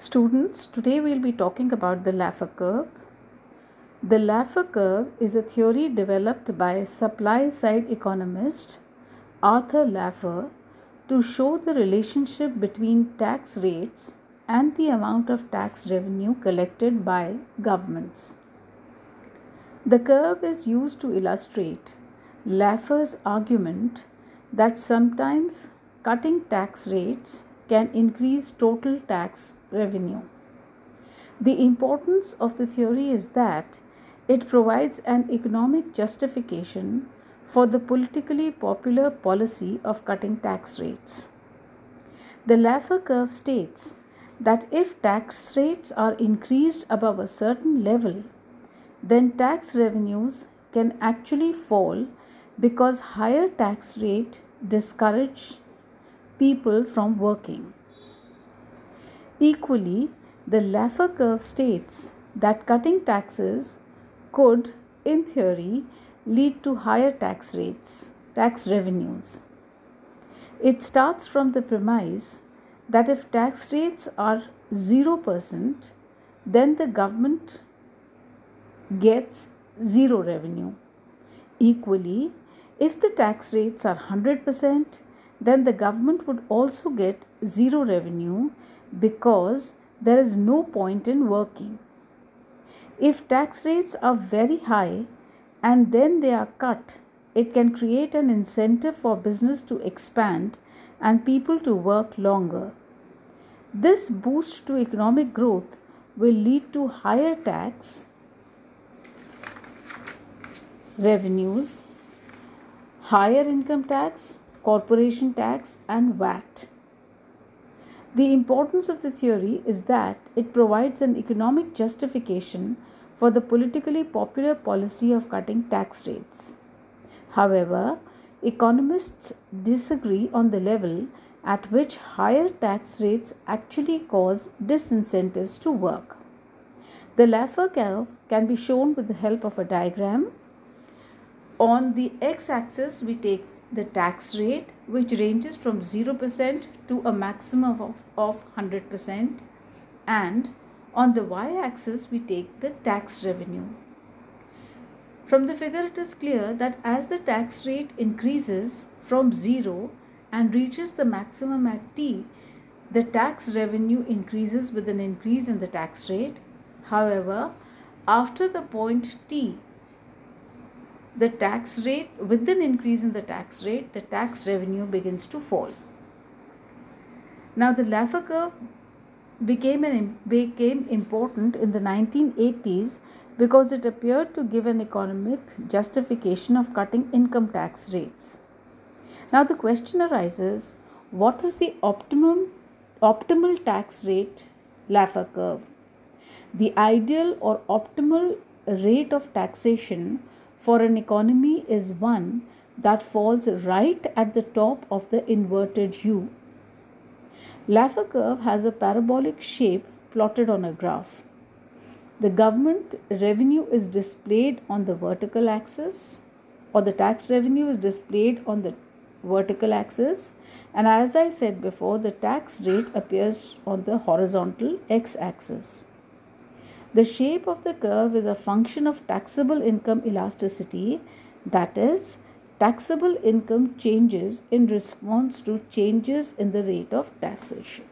Students, today we'll be talking about the laffer curve. The laffer curve is a theory developed by supply-side economist Arthur Laffer to show the relationship between tax rates and the amount of tax revenue collected by governments. The curve is used to illustrate Laffer's argument that sometimes cutting tax rates can increase total tax revenue. The importance of the theory is that it provides an economic justification for the politically popular policy of cutting tax rates. The Laffer curve states that if tax rates are increased above a certain level, then tax revenues can actually fall because higher tax rate discourage people from working. Equally, the Laffer curve states that cutting taxes could, in theory, lead to higher tax revenues. It starts from the premise that if tax rates are 0%, then the government gets zero revenue. Equally, if the tax rates are 100%, then the government would also get zero revenue because there is no point in working. If tax rates are very high and then they are cut, it can create an incentive for business to expand and people to work longer. This boost to economic growth will lead to higher tax revenues, higher income tax, corporation tax, and VAT. The importance of the theory is that it provides an economic justification for the politically popular policy of cutting tax rates. However, economists disagree on the level at which higher tax rates actually cause disincentives to work. The Laffer curve can be shown with the help of a diagram. On the x-axis, we take the tax rate, which ranges from 0% to a maximum of 100%, and on the y-axis, we take the tax revenue. From the figure, it is clear that as the tax rate increases from 0 and reaches the maximum at t, the tax revenue increases with an increase in the tax rate. However, after the point t, the tax rate, with an increase in the tax rate, the tax revenue begins to fall. Now, the Laffer curve became important in the 1980s because it appeared to give an economic justification of cutting income tax rates. Now, the question arises, what is the optimal tax rate Laffer curve? The ideal or optimal rate of taxation for an economy is one that falls right at the top of the inverted U. Laffer curve has a parabolic shape plotted on a graph. The government revenue is displayed on the vertical axis, or the tax revenue is displayed on the vertical axis, and as I said before, the tax rate appears on the horizontal x-axis. The shape of the curve is a function of taxable income elasticity, that is, taxable income changes in response to changes in the rate of taxation.